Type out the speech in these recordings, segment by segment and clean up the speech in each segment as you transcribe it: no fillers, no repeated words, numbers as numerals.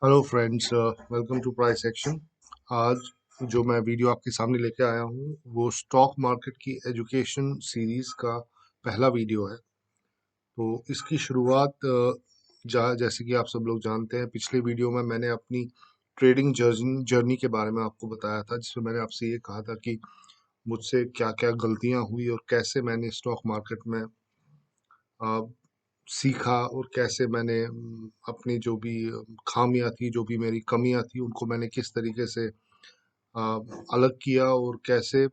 Hello friends, welcome to price action. आज जो मैं वीडियो आपके सामने लेके आया हूँ वो स्टॉक मार्केट की एजुकेशन सीरीज का पहला वीडियो है। तो इसकी शुरुआत जैसे कि आप सब लोग जानते हैं, पिछले वीडियो में मैंने अपनी ट्रेडिंग जर्नी के बारे में आपको बताया था, जिसमें मैंने आपसे ये कहा था कि मुझसे क्या क्या गलतियाँ हुई और कैसे मैंने स्टॉक मार्केट में अ, सीखा और कैसे मैंने अपनी जो भी खामियां थी, जो भी मेरी कमियां थी, उनको मैंने किस तरीके से अ, अलग किया और कैसे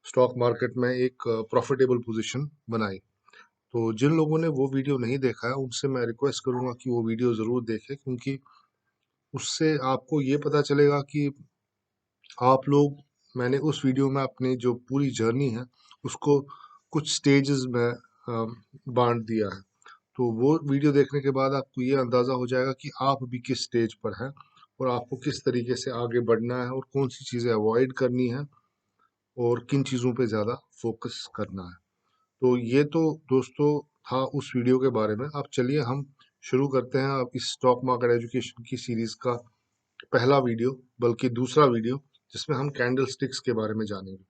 स्टॉक मार्केट में एक प्रॉफिटेबल पोजीशन बनाई। तो जिन लोगों ने वो वीडियो नहीं देखा है उनसे मैं रिक्वेस्ट करूंगा कि वो वीडियो ज़रूर देखें, क्योंकि उससे आपको ये पता चलेगा कि आप लोग मैंने उस वीडियो में अपनी जो पूरी जर्नी है उसको कुछ स्टेजेस में बांट दिया है। तो वो वीडियो देखने के बाद आपको ये अंदाज़ा हो जाएगा कि आप अभी किस स्टेज पर हैं और आपको किस तरीके से आगे बढ़ना है और कौन सी चीज़ें अवॉइड करनी है और किन चीज़ों पे ज़्यादा फोकस करना है। तो ये तो दोस्तों था उस वीडियो के बारे में। अब चलिए हम शुरू करते हैं अब इस स्टॉक मार्केट एजुकेशन की सीरीज़ का पहला वीडियो, बल्कि दूसरा वीडियो, जिसमें हम कैंडल स्टिक्स के बारे में जानेंगे।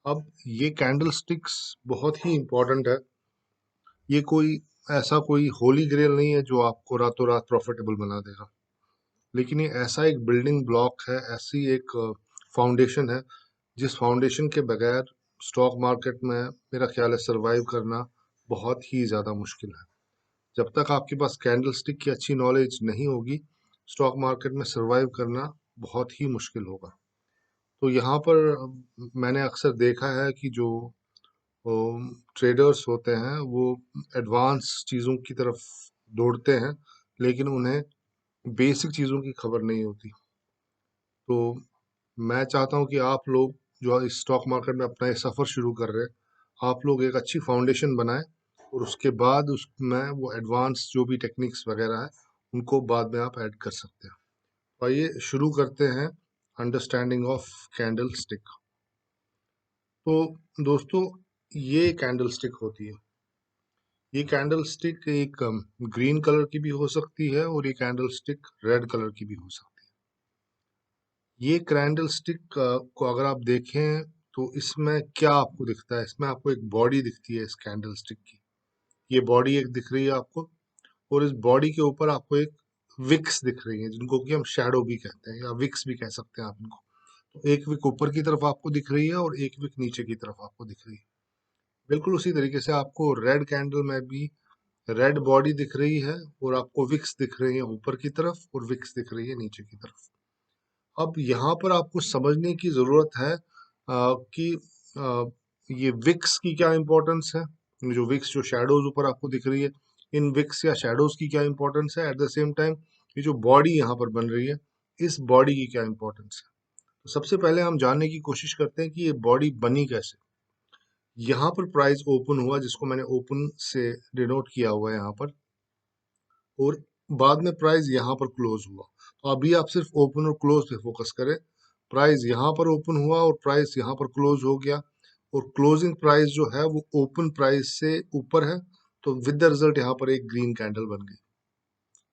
अब ये कैंडल स्टिक्स बहुत ही इम्पोर्टेंट है। ये कोई ऐसा कोई होली ग्रेल नहीं है जो आपको रातों रात प्रॉफिटेबल बना देगा, लेकिन ये ऐसा एक बिल्डिंग ब्लॉक है, ऐसी एक फाउंडेशन है जिस फाउंडेशन के बगैर स्टॉक मार्केट में मेरा ख्याल है सरवाइव करना बहुत ही ज़्यादा मुश्किल है। जब तक आपके पास कैंडल स्टिक की अच्छी नॉलेज नहीं होगी, स्टॉक मार्केट में सरवाइव करना बहुत ही मुश्किल होगा। तो यहाँ पर मैंने अक्सर देखा है कि जो ट्रेडर्स होते हैं वो एडवांस चीज़ों की तरफ दौड़ते हैं, लेकिन उन्हें बेसिक चीज़ों की खबर नहीं होती। तो मैं चाहता हूँ कि आप लोग जो इस स्टॉक मार्केट में अपना ये सफ़र शुरू कर रहे हैं, आप लोग एक अच्छी फाउंडेशन बनाएं और उसके बाद उसमें वो एडवांस जो भी टेक्निक्स वगैरह है उनको बाद में आप ऐड कर सकते हैं। तो आइए शुरू करते हैं अंडरस्टैंडिंग ऑफ कैंडल स्टिक। तो दोस्तों, ये कैंडल स्टिक होती है। ये कैंडल स्टिक एक ग्रीन कलर की भी हो सकती है और ये कैंडल स्टिक रेड कलर की भी हो सकती है। ये कैंडल स्टिक को अगर आप देखें तो इसमें क्या आपको दिखता है? इसमें आपको एक बॉडी दिखती है इस कैंडल स्टिक की। ये बॉडी एक दिख रही है आपको, और इस बॉडी के ऊपर आपको एक विक्स दिख रही है, जिनको कि हम शैडो भी कहते हैं या विक्स भी कह सकते हैं आप इनको। तो एक विक ऊपर की तरफ आपको दिख रही है और एक विक नीचे की तरफ आपको दिख रही है। बिल्कुल उसी तरीके से आपको रेड कैंडल में भी रेड बॉडी दिख रही है और आपको विक्स दिख रही है ऊपर की तरफ और विक्स दिख रही है नीचे की तरफ। अब यहाँ पर आपको समझने की जरूरत है कि आ, ये विक्स की क्या इंपॉर्टेंस है। जो विक्स, जो शैडोज ऊपर आपको दिख रही है, इन विक्स या शैडोज की क्या इंपॉर्टेंस है। एट द सेम टाइम ये जो बॉडी यहाँ पर बन रही है, इस बॉडी की क्या इंपॉर्टेंस है। तो सबसे पहले हम जानने की कोशिश करते हैं कि ये बॉडी बनी कैसे। यहाँ पर प्राइस ओपन हुआ, जिसको मैंने ओपन से डिनोट किया हुआ है यहाँ पर, और बाद में प्राइस यहाँ पर क्लोज हुआ। तो अभी आप सिर्फ ओपन और क्लोज पे फोकस करें। प्राइस यहाँ पर ओपन हुआ और प्राइस यहाँ पर क्लोज हो गया, और क्लोजिंग प्राइस जो है वो ओपन प्राइस से ऊपर है। तो विद द रिजल्ट यहाँ पर एक ग्रीन कैंडल बन गई।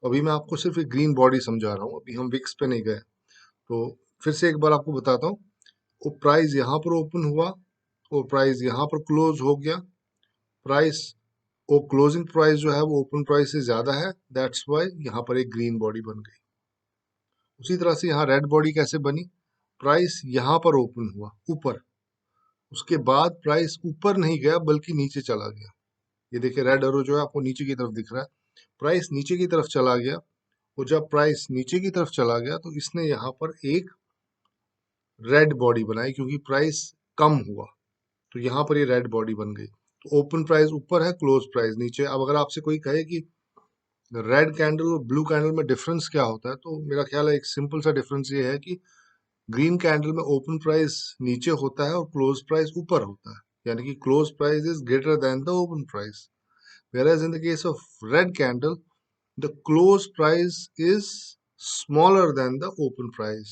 अभी मैं आपको सिर्फ एक ग्रीन बॉडी समझा रहा हूँ, अभी हम विक्स पे नहीं गए। तो फिर से एक बार आपको बताता हूँ। वो प्राइस यहाँ पर ओपन हुआ और प्राइस यहाँ पर क्लोज हो गया। प्राइस, वो क्लोजिंग प्राइस जो है वो ओपन प्राइस से ज्यादा है, दैट्स वाई यहाँ पर एक ग्रीन बॉडी बन गई। उसी तरह से यहाँ रेड बॉडी कैसे बनी? प्राइस यहाँ पर ओपन हुआ ऊपर, उसके बाद प्राइस ऊपर नहीं गया बल्कि नीचे चला गया। ये देखिए, रेड एरो जो है आपको नीचे की तरफ दिख रहा है। प्राइस नीचे की तरफ चला गया, और जब प्राइस नीचे की तरफ चला गया तो इसने यहाँ पर एक रेड बॉडी बनाई, क्योंकि प्राइस कम हुआ। तो यहाँ पर ये रेड बॉडी बन गई। तो ओपन प्राइस ऊपर है, क्लोज प्राइस नीचे। अब अगर आपसे कोई कहे कि रेड कैंडल और ब्लू कैंडल में डिफरेंस क्या होता है, तो मेरा ख्याल है एक सिंपल सा डिफरेंस ये है कि ग्रीन कैंडल में ओपन प्राइस नीचे होता है और क्लोज प्राइस ऊपर होता है, यानी कि close price is greater than the open price. whereas in the case of red candle, the close price is smaller than the open price,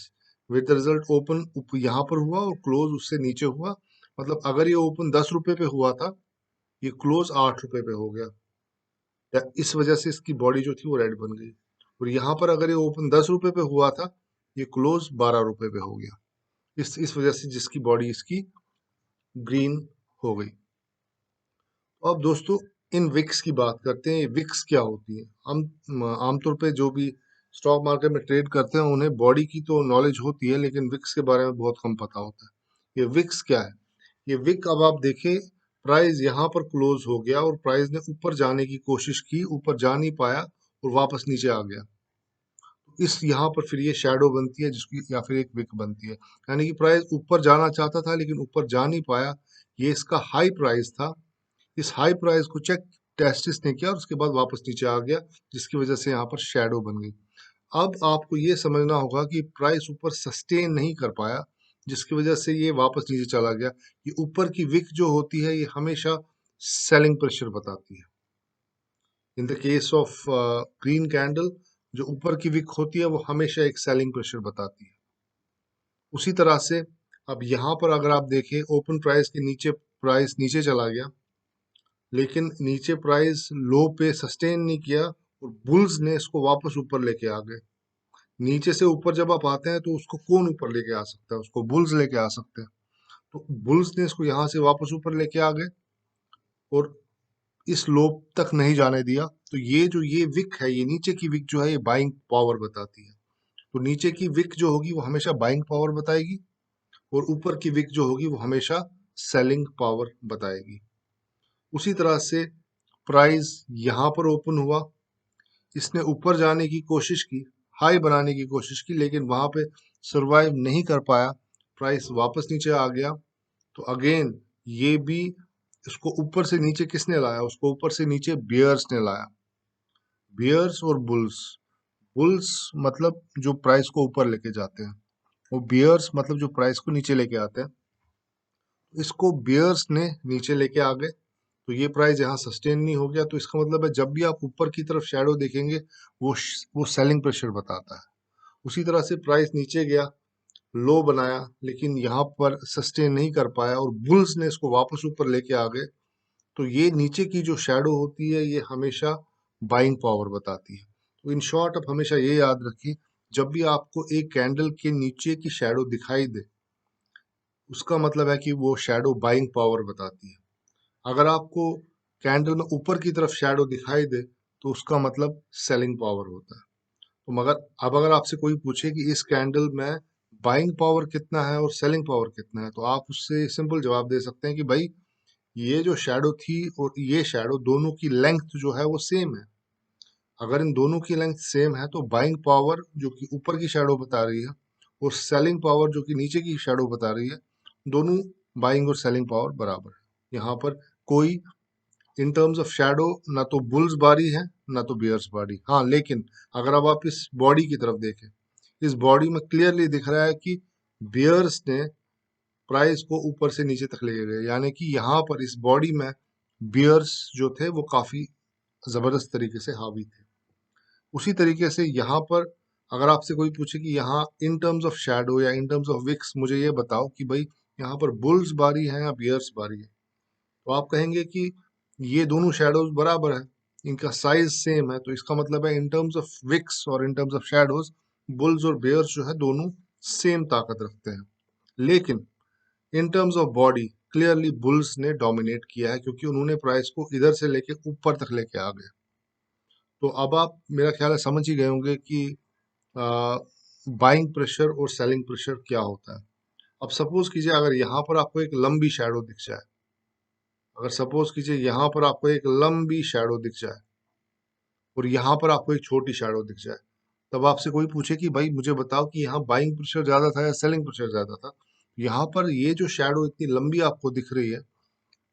with the result open यहाँ पर हुआ और क्लोज उससे नीचे हुआ। मतलब अगर ये ओपन 10 रुपए पे हुआ था, ये क्लोज 8 रुपए पे हो गया। इस वजह से इसकी बॉडी जो थी वो रेड बन गई। और यहाँ पर अगर ये ओपन 10 रुपए पे हुआ था, ये क्लोज 12 रुपए पे हो गया, इस वजह से जिसकी बॉडी इसकी ग्रीन हो गई। अब दोस्तों इन विक्स की बात करते हैं। ये विक्स क्या होती है? हम आमतौर पे जो भी स्टॉक मार्केट में ट्रेड करते हैं उन्हें बॉडी की तो नॉलेज होती है, लेकिन विक्स के बारे में बहुत कम पता होता है। ये विक्स क्या है? ये विक, अब आप देखें, प्राइस यहाँ पर क्लोज हो गया और प्राइस ने ऊपर जाने की कोशिश की, ऊपर जा नहीं पाया और वापस नीचे आ गया। इस यहाँ पर फिर ये शैडो बनती है जिसकी, या फिर एक विक बनती है। यानी कि प्राइस ऊपर जाना चाहता था लेकिन ऊपर जा नहीं पाया। ये इसका हाई प्राइस था। इस हाई प्राइस को चेक टेस्टिस ने किया और उसके बाद वापस नीचे आ गया, जिसकी वजह से यहाँ पर शैडो बन गई। अब आपको ये समझना होगा कि प्राइस ऊपर सस्टेन नहीं कर पाया, जिसकी वजह से ये वापस नीचे चला गया। ये ऊपर की विक जो होती है ये हमेशा सेलिंग प्रेशर बताती है। In the case of green candle, जो ऊपर की विक होती है वो हमेशा एक सेलिंग प्रेशर बताती है। उसी तरह से अब यहाँ पर अगर आप देखें, ओपन प्राइस के नीचे प्राइस नीचे चला गया, लेकिन नीचे प्राइस लो पे सस्टेन नहीं किया और बुल्स ने इसको वापस ऊपर लेके आ गए। नीचे से ऊपर जब आप आते हैं तो उसको कौन ऊपर लेके आ सकता है? उसको बुल्स लेके आ सकते हैं। तो बुल्स ने इसको यहाँ से वापस ऊपर लेके आ गए और इस लो तक नहीं जाने दिया। तो ये विक है, ये नीचे की विक जो है ये बाइंग पावर बताती है। तो नीचे की विक जो होगी वो हमेशा बाइंग पावर बताएगी और ऊपर की विक जो होगी वो हमेशा सेलिंग पावर बताएगी। उसी तरह से प्राइस यहाँ पर ओपन हुआ, इसने ऊपर जाने की कोशिश की, हाई बनाने की कोशिश की, लेकिन वहां पे सरवाइव नहीं कर पाया, प्राइस वापस नीचे आ गया। तो अगेन ये भी, इसको ऊपर से नीचे किसने लाया? उसको ऊपर से नीचे बियर्स ने लाया। बियर्स और बुल्स, बुल्स मतलब जो प्राइस को ऊपर लेके जाते हैं, वो बियर्स मतलब जो प्राइस को नीचे लेके आते हैं। इसको बियर्स ने नीचे लेके आ गए, तो ये प्राइस यहाँ सस्टेन नहीं हो गया। तो इसका मतलब है जब भी आप ऊपर की तरफ शैडो देखेंगे वो सेलिंग प्रेशर बताता है। उसी तरह से प्राइस नीचे गया, लो बनाया, लेकिन यहाँ पर सस्टेन नहीं कर पाया और बुल्स ने इसको वापस ऊपर लेके आ गए। तो ये नीचे की जो शैडो होती है ये हमेशा बाइंग पावर बताती है। तो इन शॉर्ट आप हमेशा ये याद रखिए, जब भी आपको एक कैंडल के नीचे की शैडो दिखाई दे, उसका मतलब है कि वो शैडो बाइंग पावर बताती है। अगर आपको कैंडल में ऊपर की तरफ शैडो दिखाई दे तो उसका मतलब सेलिंग पावर होता है। तो मगर अब अगर आपसे कोई पूछे कि इस कैंडल में बाइंग पावर कितना है और सेलिंग पावर कितना है, तो आप उससे सिंपल जवाब दे सकते हैं कि भाई ये जो शैडो थी और ये शैडो, दोनों की लेंथ जो है वो सेम है। अगर इन दोनों की लेंथ सेम है तो बाइंग पावर जो कि ऊपर की शैडो बता रही है और सेलिंग पावर जो कि नीचे की शैडो बता रही है, दोनों बाइंग और सेलिंग पावर बराबर है। यहाँ पर कोई इन टर्म्स ऑफ शैडो ना तो बुल्स बारी है ना तो बियर्स बारी। हाँ, लेकिन अगर अब आप इस बॉडी की तरफ देखें, इस बॉडी में क्लियरली दिख रहा है कि बियर्स ने प्राइस को ऊपर से नीचे तक ले गए, यानी कि यहाँ पर इस बॉडी में बियर्स जो थे वो काफी जबरदस्त तरीके से हावी थे। उसी तरीके से यहाँ पर अगर आपसे कोई पूछे कि यहाँ इन टर्म्स ऑफ शैडो या इन टर्म्स ऑफ विक्स मुझे ये बताओ कि भाई यहाँ पर बुल्स बारी है या बियर्स बारी है, तो आप कहेंगे कि ये दोनों शैडोज बराबर है, इनका साइज सेम है। तो इसका मतलब है इन टर्म्स ऑफ विक्स और इन टर्म्स ऑफ शैडोज, बुल्स और बेयर्स जो है दोनों सेम ताकत रखते हैं। लेकिन इन terms of body clearly bulls ने डोमिनेट किया है, क्योंकि उन्होंने प्राइस को इधर से लेके ऊपर तक लेके आ गए। तो अब आप मेरा ख्याल है समझ ही गए होंगे कि बाइंग प्रेशर और सेलिंग प्रेशर क्या होता है। अब सपोज कीजिए अगर यहाँ पर आपको एक लंबी शैडो दिख जाए, अगर सपोज कीजिए यहाँ पर आपको एक लंबी शैडो दिख जाए और यहाँ पर आपको एक छोटी शैडो दिख जाए, तब आपसे कोई पूछे कि भाई मुझे बताओ कि यहाँ बाइंग प्रेशर ज्यादा था या सेलिंग प्रेशर ज्यादा था, यहाँ पर ये जो शैडो इतनी लंबी आपको दिख रही है,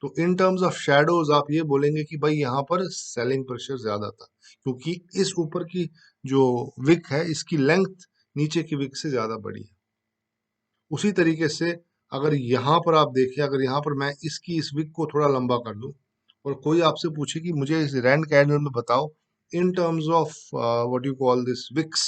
तो इन टर्म्स ऑफ शैडोज आप ये बोलेंगे कि भाई यहाँ पर सेलिंग प्रेशर ज्यादा था, क्योंकि इस ऊपर की जो विक है इसकी लेंथ नीचे की विक से ज्यादा बड़ी है। उसी तरीके से अगर यहाँ पर आप देखें, अगर यहाँ पर मैं इसकी इस विक को थोड़ा लंबा कर दूं और कोई आपसे पूछे कि मुझे इस रैंड कैंडल में बताओ in terms of what you call this wicks,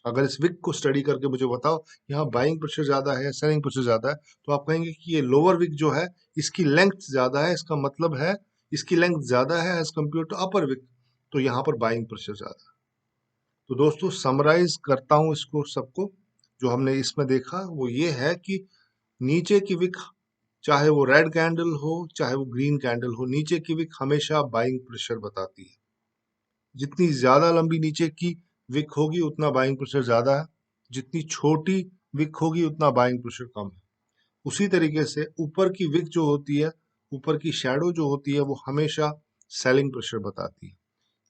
अगर इस विक को स्टडी करके मुझे बताओ यहाँ बाइंग प्रेशर ज्यादा है या सेलिंग प्रेशर ज्यादा है, तो आप कहेंगे कि ये लोअर विक जो है इसकी लेंथ ज्यादा है, इसका मतलब है इसकी लेंथ ज्यादा है as compare to upper wick, तो यहाँ पर बाइंग प्रेशर ज्यादा है। तो दोस्तों समराइज करता हूं इसको सबको, जो हमने इसमें देखा वो ये है कि नीचे की विक, चाहे वो रेड कैंडल हो चाहे वो ग्रीन कैंडल हो, नीचे की विक हमेशा बाइंग प्रेशर बताती है। जितनी ज्यादा लंबी नीचे की विक होगी उतना बाइंग प्रेशर ज्यादा है, जितनी छोटी विक होगी उतना बाइंग प्रेशर कम है। उसी तरीके से ऊपर की विक जो होती है, ऊपर की शैडो जो होती है, वो हमेशा सेलिंग प्रेशर बताती है।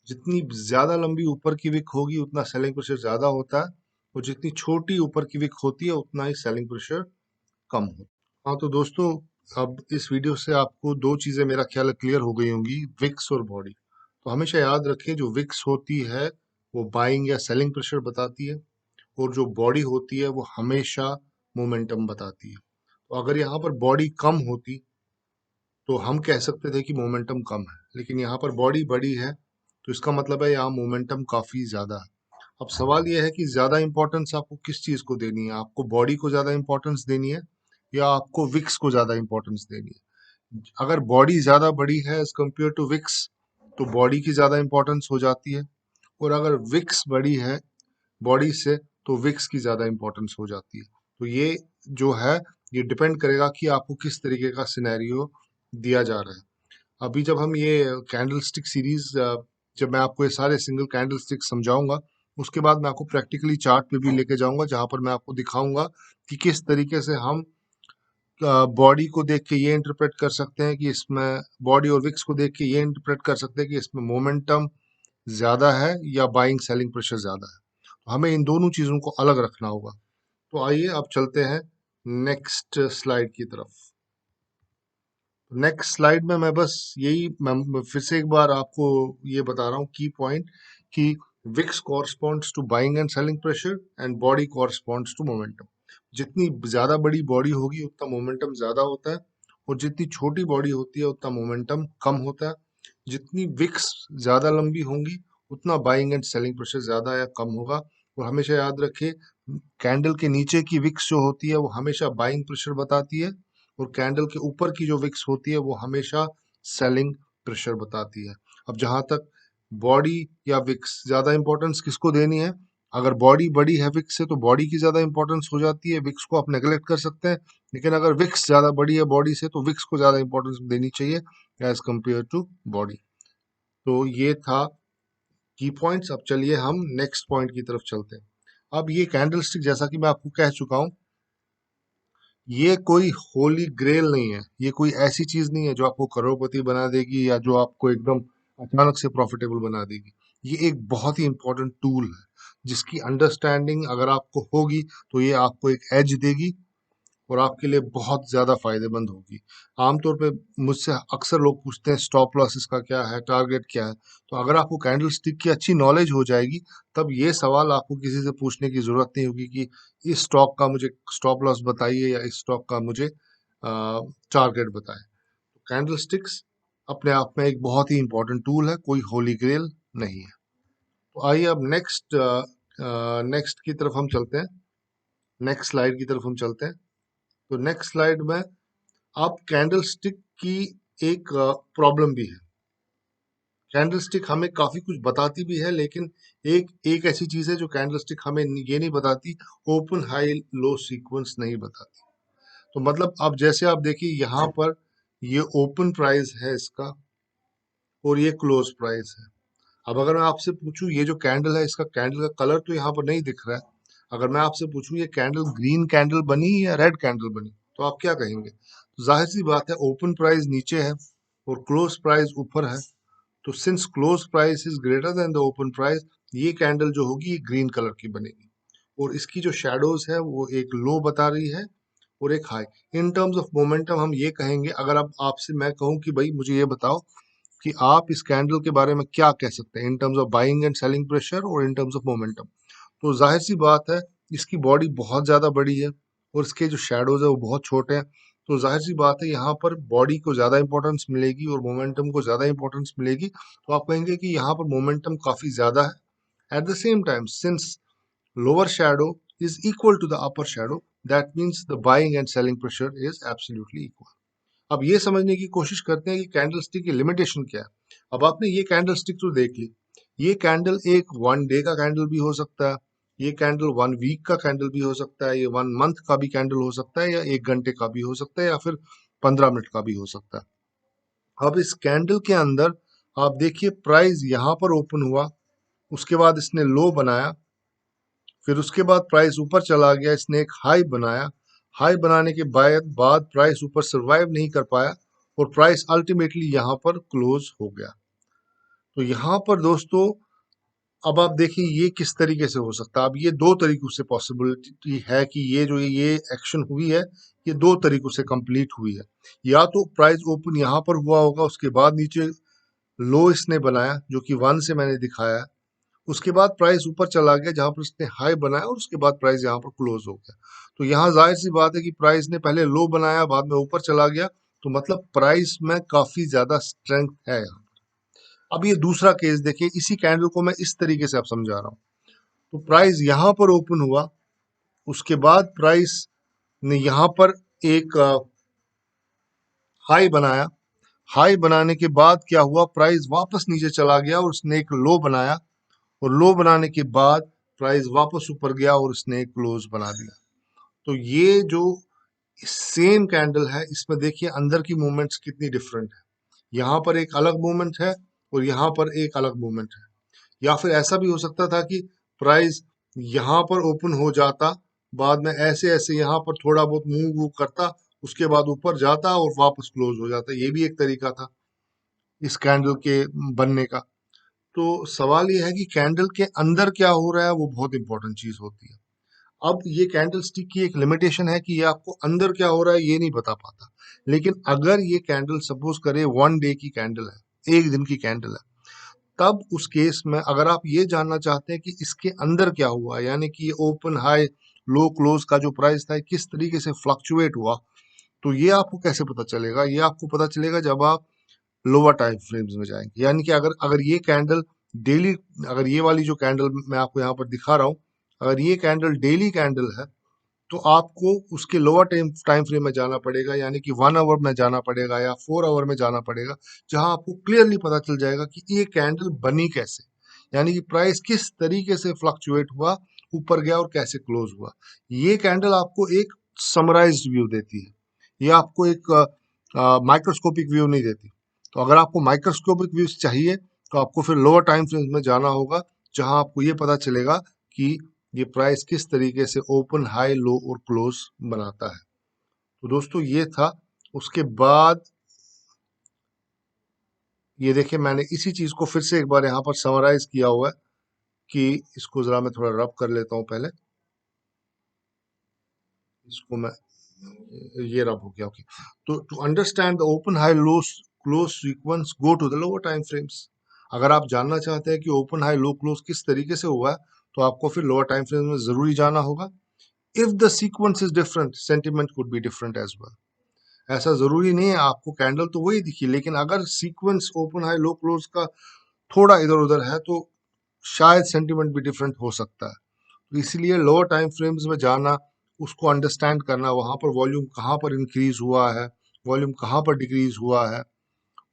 जितनी ज्यादा लंबी ऊपर की विक होगी उतना सेलिंग प्रेशर ज्यादा होता है, और जितनी छोटी ऊपर की विक होती है उतना ही सेलिंग प्रेशर कम होता है। हाँ तो दोस्तों, अब इस वीडियो से आपको दो चीजें मेरा ख्याल है क्लियर हो गई होंगी, विक्स और बॉडी। तो हमेशा याद रखें, जो विक्स होती है वो बाइंग या सेलिंग प्रेशर बताती है, और जो बॉडी होती है वो हमेशा मोमेंटम बताती है। तो अगर यहाँ पर बॉडी कम होती तो हम कह सकते थे कि मोमेंटम कम है, लेकिन यहाँ पर बॉडी बड़ी है तो इसका मतलब है यहाँ मोमेंटम काफी ज्यादा है। अब सवाल यह है कि ज्यादा इंपॉर्टेंस आपको किस चीज को देनी है, आपको बॉडी को ज्यादा इंपॉर्टेंस देनी है या आपको विक्स को ज्यादा इंपॉर्टेंस देनी है। अगर बॉडी ज्यादा बड़ी है एज कम्पेयर टू विक्स, तो बॉडी की ज्यादा इंपॉर्टेंस हो जाती है, और अगर विक्स बड़ी है बॉडी से तो विक्स की ज्यादा इंपॉर्टेंस हो जाती है। तो ये जो है, ये डिपेंड करेगा कि आपको किस तरीके का सिनेरियो दिया जा रहा है। अभी जब हम ये कैंडल स्टिक सीरीज, जब मैं आपको ये सारे सिंगल कैंडल स्टिक समझाऊंगा, उसके बाद मैं आपको प्रैक्टिकली चार्ट पे भी लेके जाऊंगा, जहां पर मैं आपको दिखाऊंगा कि किस तरीके से हम बॉडी को देख के ये इंटरप्रेट कर सकते हैं कि इसमें, बॉडी और विक्स को देख के ये इंटरप्रेट कर सकते हैं कि इसमें मोमेंटम ज्यादा है या बाइंग सेलिंग प्रेशर ज्यादा है। तो हमें इन दोनों चीजों को अलग रखना होगा। तो आइए अब चलते हैं नेक्स्ट स्लाइड की तरफ। नेक्स्ट स्लाइड में मैं बस यही, मैं फिर से एक बार आपको ये बता रहा हूँ की पॉइंट, कि wicks corresponds to buying and selling pressure and body corresponds to momentum. जितनी ज्यादा बड़ी बॉडी होगी उतना मोमेंटम ज्यादा होता है, और जितनी छोटी बॉडी होती है उतना मोमेंटम कम होता है। जितनी विक्स ज्यादा लंबी होंगी उतना बाइंग एंड सेलिंग प्रेशर ज्यादा या कम होगा। और हमेशा याद रखिए, कैंडल के नीचे की विक्स जो होती है वो हमेशा बाइंग प्रेशर बताती है, और कैंडल के ऊपर की जो विक्स होती है वो हमेशा सेलिंग प्रेशर बताती है। अब जहां तक बॉडी या विक्स, ज्यादा इंपॉर्टेंस किसको देनी है, अगर बॉडी बड़ी है विक्स से तो बॉडी की ज्यादा इंपॉर्टेंस हो जाती है, विक्स को आप नेग्लेक्ट कर सकते हैं। लेकिन अगर विक्स ज्यादा बड़ी है बॉडी से तो विक्स को ज्यादा इंपॉर्टेंस देनी चाहिए एज कंपेयर टू बॉडी। तो ये था की पॉइंट्स। अब चलिए हम नेक्स्ट पॉइंट की तरफ चलते हैं। अब ये कैंडल स्टिक, जैसा कि मैं आपको कह चुका हूं, ये कोई होली ग्रेल नहीं है, ये कोई ऐसी चीज नहीं है जो आपको करोड़पति बना देगी या जो आपको एकदम अचानक से प्रॉफिटेबल बना देगी। ये एक बहुत ही इंपॉर्टेंट टूल है, जिसकी अंडरस्टैंडिंग अगर आपको होगी तो ये आपको एक एज देगी और आपके लिए बहुत ज्यादा फायदेमंद होगी। आमतौर पे मुझसे अक्सर लोग पूछते हैं स्टॉप लॉस इसका क्या है, टारगेट क्या है। तो अगर आपको कैंडल स्टिक की अच्छी नॉलेज हो जाएगी, तब ये सवाल आपको किसी से पूछने की जरूरत नहीं होगी कि इस स्टॉक का मुझे स्टॉप लॉस बताइए या इस स्टॉक का मुझे टारगेट बताएं। तो कैंडल स्टिक्स अपने आप में एक बहुत ही इंपॉर्टेंट टूल है, कोई होली ग्रेल नहीं है। तो आइए अब नेक्स्ट की तरफ हम चलते हैं, नेक्स्ट स्लाइड की तरफ हम चलते हैं। तो नेक्स्ट स्लाइड में अब कैंडल स्टिक की एक प्रॉब्लम भी है। कैंडल स्टिक हमें काफी कुछ बताती भी है, लेकिन एक एक ऐसी चीज है जो कैंडल स्टिक हमें ये नहीं बताती, ओपन हाई लो सीक्वेंस नहीं बताती। तो मतलब अब जैसे आप देखिए यहाँ पर, ये ओपन प्राइस है इसका और ये क्लोज प्राइस है। अब अगर मैं आपसे पूछूं, ये जो कैंडल है इसका कैंडल का कलर तो यहाँ पर नहीं दिख रहा है, अगर मैं आपसे पूछूं ये कैंडल ग्रीन कैंडल बनी या रेड कैंडल बनी, तो आप क्या कहेंगे। तो जाहिर सी बात है, ओपन प्राइस नीचे है और क्लोज प्राइस ऊपर है, तो since close price is greater than the open price, ये कैंडल जो होगी ये ग्रीन कलर की बनेगी। और इसकी जो शेडोज है वो एक लो बता रही है और एक high. In terms of momentum हम ये कहेंगे, अगर अब आपसे मैं कहूं कि भाई मुझे ये बताओ कि आप इस कैंडल के बारे में क्या कह सकते हैं इन terms of buying and selling pressure और इन टर्म्स ऑफ मोमेंटम। तो जाहिर सी बात है, इसकी बॉडी बहुत ज्यादा बड़ी है और इसके जो शेडोज है वो बहुत छोटे हैं। तो जाहिर सी बात है, यहाँ पर बॉडी को ज्यादा इंपॉर्टेंस मिलेगी और मोमेंटम को ज्यादा इंपॉर्टेंस मिलेगी। तो आप कहेंगे कि यहाँ पर मोमेंटम काफी ज्यादा है। At the same time, since lower shadow is equal to the upper shadow, that means the buying and selling pressure is absolutely equal. अब ये समझने की कोशिश करते हैं कि कैंडल स्टिक की लिमिटेशन क्या है। अब आपने ये कैंडल स्टिक तो देख ली, ये कैंडल एक 1 डे का कैंडल भी हो सकता है, ये कैंडल 1 वीक का कैंडल भी हो सकता है, ये 1 मंथ का भी कैंडल हो सकता है, या 1 घंटे का भी हो सकता है, या फिर 15 मिनट का भी हो सकता है। अब इस कैंडल के अंदर आप देखिए प्राइस यहाँ पर ओपन हुआ, उसके बाद इसने लो बनाया, फिर उसके बाद प्राइस ऊपर चला गया, इसने एक हाई बनाया, हाई बनाने के बाद प्राइस ऊपर सरवाइव नहीं कर पाया और प्राइस अल्टीमेटली यहाँ पर क्लोज हो गया। तो यहाँ पर दोस्तों अब आप देखिए ये किस तरीके से हो सकता है। अब ये दो तरीकों से पॉसिबिलिटी है कि ये एक्शन हुई है, ये दो तरीकों से कंप्लीट हुई है। या तो प्राइस ओपन यहाँ पर हुआ होगा, उसके बाद नीचे लो इसने बनाया जो कि 1 से मैंने दिखाया है, उसके बाद प्राइस ऊपर चला गया जहां पर उसने हाई बनाया और उसके बाद प्राइस यहाँ पर क्लोज हो गया। तो यहाँ जाहिर सी बात है कि प्राइस ने पहले लो बनाया बाद में ऊपर चला गया, तो मतलब प्राइस में काफी ज्यादा स्ट्रेंथ है यहाँ। अब ये दूसरा केस देखिए, इसी कैंडल को मैं इस तरीके से अब समझा रहा हूँ। तो प्राइस यहाँ पर ओपन हुआ, उसके बाद प्राइस ने यहाँ पर एक हाई बनाया, हाई बनाने के बाद क्या हुआ, प्राइस वापस नीचे चला गया और उसने एक लो बनाया, और लो बनाने के बाद प्राइस वापस ऊपर गया और उसने एक क्लोज बना दिया। तो ये जो सेम कैंडल है, इसमें देखिए अंदर की मूवमेंट्स कितनी डिफरेंट है। यहाँ पर एक अलग मूवमेंट है और यहाँ पर एक अलग मूवमेंट है। या फिर ऐसा भी हो सकता था कि प्राइस यहाँ पर ओपन हो जाता, बाद में ऐसे ऐसे यहाँ पर थोड़ा बहुत मूव करता, उसके बाद ऊपर जाता और वापस क्लोज हो जाता। ये भी एक तरीका था इस कैंडल के बनने का। तो सवाल ये है कि कैंडल के अंदर क्या हो रहा है, वो बहुत इंपॉर्टेंट चीज होती है। अब ये कैंडल स्टिक की एक लिमिटेशन है कि ये आपको अंदर क्या हो रहा है ये नहीं बता पाता। लेकिन अगर ये कैंडल सपोज करे 1 डे की कैंडल है, 1 दिन की कैंडल है, तब उस केस में अगर आप ये जानना चाहते हैं कि इसके अंदर क्या हुआ, यानी कि ये ओपन हाई लो क्लोज का जो प्राइस था किस तरीके से फ्लक्चुएट हुआ, तो ये आपको कैसे पता चलेगा? ये आपको पता चलेगा जब आप लोअर टाइम फ्रेम्स में जाएंगे। यानी कि अगर अगर ये कैंडल डेली, अगर ये वाली जो कैंडल मैं आपको यहाँ पर दिखा रहा हूँ, अगर ये कैंडल डेली कैंडल है, तो आपको उसके लोअर टाइम टाइम फ्रेम में जाना पड़ेगा, यानी कि 1 आवर में जाना पड़ेगा या 4 आवर में जाना पड़ेगा, जहां आपको क्लियरली पता चल जाएगा कि ये कैंडल बनी कैसे, यानी कि प्राइस किस तरीके से फ्लक्चुएट हुआ, ऊपर गया और कैसे क्लोज हुआ। ये कैंडल आपको एक समराइज्ड व्यू देती है, ये आपको एक माइक्रोस्कोपिक व्यू नहीं देती। तो अगर आपको माइक्रोस्कोपिक व्यू चाहिए तो आपको फिर लोअर टाइम फ्रेम में जाना होगा, जहां आपको ये पता चलेगा कि ये प्राइस किस तरीके से ओपन हाई लो और क्लोज बनाता है। तो दोस्तों ये था। उसके बाद ये देखिए मैंने इसी चीज को फिर से एक बार यहाँ पर समराइज किया हुआ है, कि इसको जरा मैं थोड़ा रब कर लेता हूँ पहले, इसको मैं, ये रब हो गया, ओके। तो to understand the open high low close sequence go to the lower time frames. अगर आप जानना चाहते हैं कि ओपन हाई लो क्लोज किस तरीके से हुआ है, तो आपको फिर लोअर टाइम फ्रेम में जरूरी जाना होगा। If the sequence is different, sentiment could be different as well. ऐसा जरूरी नहीं है, आपको कैंडल तो वही दिखी, लेकिन अगर sequence open high low close का थोड़ा इधर उधर है तो शायद सेंटिमेंट भी डिफरेंट हो सकता है। तो इसलिए लोअर टाइम फ्रेम्स में जाना, उसको अंडरस्टैंड करना, वहां पर वॉल्यूम कहाँ पर इंक्रीज हुआ है, वॉल्यूम कहाँ पर डिक्रीज हुआ है,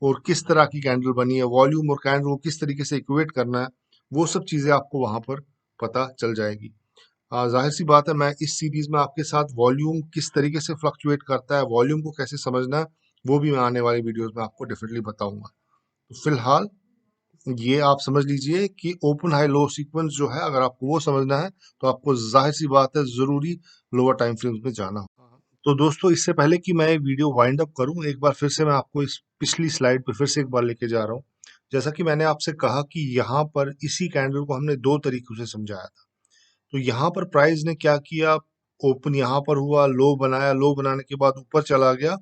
और किस तरह की कैंडल बनी है, वॉल्यूम और कैंडल को किस तरीके से इक्वेट करना है, वो सब चीजें आपको वहां पर पता चल जाएगी। जाहिर सी बात है, मैं इस सीरीज में आपके साथ वॉल्यूम किस तरीके से फ्लक्चुएट करता है, वॉल्यूम को कैसे समझना है, वो भी मैं आने वाली वीडियोस में आपको डेफिनेटली बताऊंगा। तो फिलहाल ये आप समझ लीजिए कि ओपन हाई लो सीक्वेंस जो है, अगर आपको वो समझना है तो आपको जाहिर सी बात है जरूरी लोअर टाइम फ्रेम्स में जाना होगा। तो दोस्तों इससे पहले कि मैं वीडियो वाइंड अप करूं, एक बार फिर से मैं आपको इस पिछली स्लाइड पर फिर से एक बार लेके जा रहा हूं। जैसा कि मैंने आपसे कहा कि यहाँ पर इसी कैंडल को हमने दो तरीकों से समझाया था। तो यहाँ पर प्राइस ने क्या किया, ओपन यहाँ पर हुआ, लो बनाया, लो बनाने के बाद ऊपर चला गया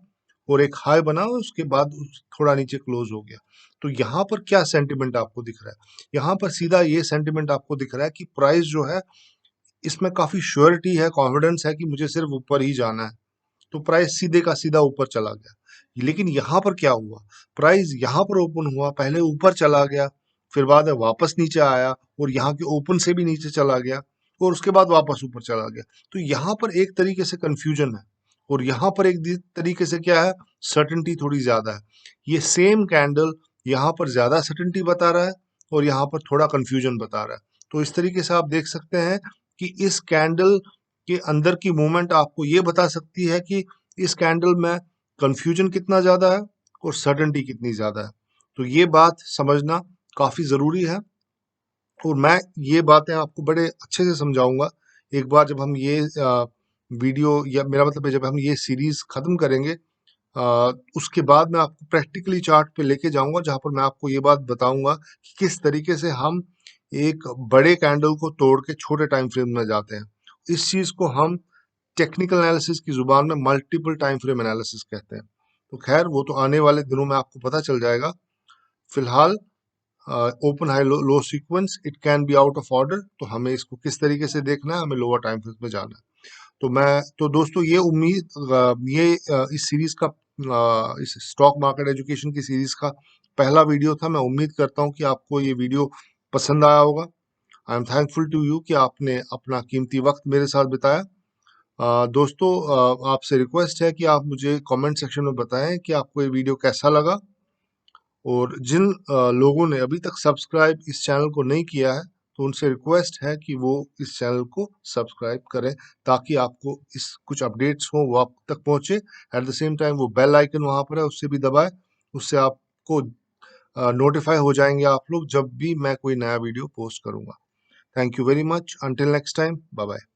और एक हाई बना, उसके बाद थोड़ा नीचे क्लोज हो गया। तो यहाँ पर क्या सेंटिमेंट आपको दिख रहा है? यहाँ पर सीधा ये सेंटिमेंट आपको दिख रहा है कि प्राइस जो है, इसमें काफी श्योरिटी है, कॉन्फिडेंस है कि मुझे सिर्फ ऊपर ही जाना है, तो प्राइस सीधे का सीधा ऊपर चला गया। लेकिन यहाँ पर क्या हुआ, प्राइस यहाँ पर ओपन हुआ, पहले ऊपर चला गया, फिर बाद में वापस नीचे आया और यहाँ के ओपन से भी नीचे चला गया और उसके बाद वापस ऊपर चला गया। तो यहाँ पर एक तरीके से कंफ्यूजन है और यहाँ पर एक तरीके से क्या है, सर्टेनिटी थोड़ी ज्यादा है। ये सेम कैंडल यहाँ पर ज्यादा सर्टेनिटी बता रहा है, और यहाँ पर थोड़ा कंफ्यूजन बता रहा है। तो इस तरीके से आप देख सकते हैं कि इस कैंडल के अंदर की मूवमेंट आपको ये बता सकती है कि इस कैंडल में कंफ्यूजन कितना ज़्यादा है और सर्टेनिटी कितनी ज़्यादा है। तो ये बात समझना काफ़ी ज़रूरी है, और मैं ये बातें आपको बड़े अच्छे से समझाऊंगा एक बार जब हम ये वीडियो, या मेरा मतलब है जब हम ये सीरीज खत्म करेंगे, उसके बाद मैं आपको प्रैक्टिकली चार्ट पे लेके जाऊंगा, जहां पर मैं आपको ये बात बताऊंगा कि किस तरीके से हम एक बड़े कैंडल को तोड़ के छोटे टाइम फ्रेम में जाते हैं। इस चीज को हम टेक्निकल एनालिसिस की जुबान में मल्टीपल टाइम फ्रेम एनालिसिस कहते हैं। तो खैर वो तो आने वाले दिनों में आपको पता चल जाएगा। फिलहाल open high low sequence it can be out of order, तो हमें इसको किस तरीके से देखना है, हमें लोअर टाइम फ्रेम में जाना है। तो दोस्तों ये इस सीरीज का इस स्टॉक मार्केट एजुकेशन की सीरीज का पहला वीडियो था। मैं उम्मीद करता हूँ कि आपको ये वीडियो पसंद आया होगा। I am thankful to you कि आपने अपना कीमती वक्त मेरे साथ बिताया। दोस्तों, आपसे रिक्वेस्ट है कि आप मुझे कमेंट सेक्शन में बताएं कि आपको ये वीडियो कैसा लगा, और जिन लोगों ने अभी तक सब्सक्राइब इस चैनल को नहीं किया है, तो उनसे रिक्वेस्ट है कि वो इस चैनल को सब्सक्राइब करें, ताकि आपको इस कुछ अपडेट्स हो वो आप तक पहुंचे। एट द सेम टाइम वो बेल आइकन वहां पर है, उससे भी दबाएं। उससे आपको नोटिफाई हो जाएंगे आप लोग जब भी मैं कोई नया वीडियो पोस्ट करूंगा। Thank you very much. Until next time, bye bye.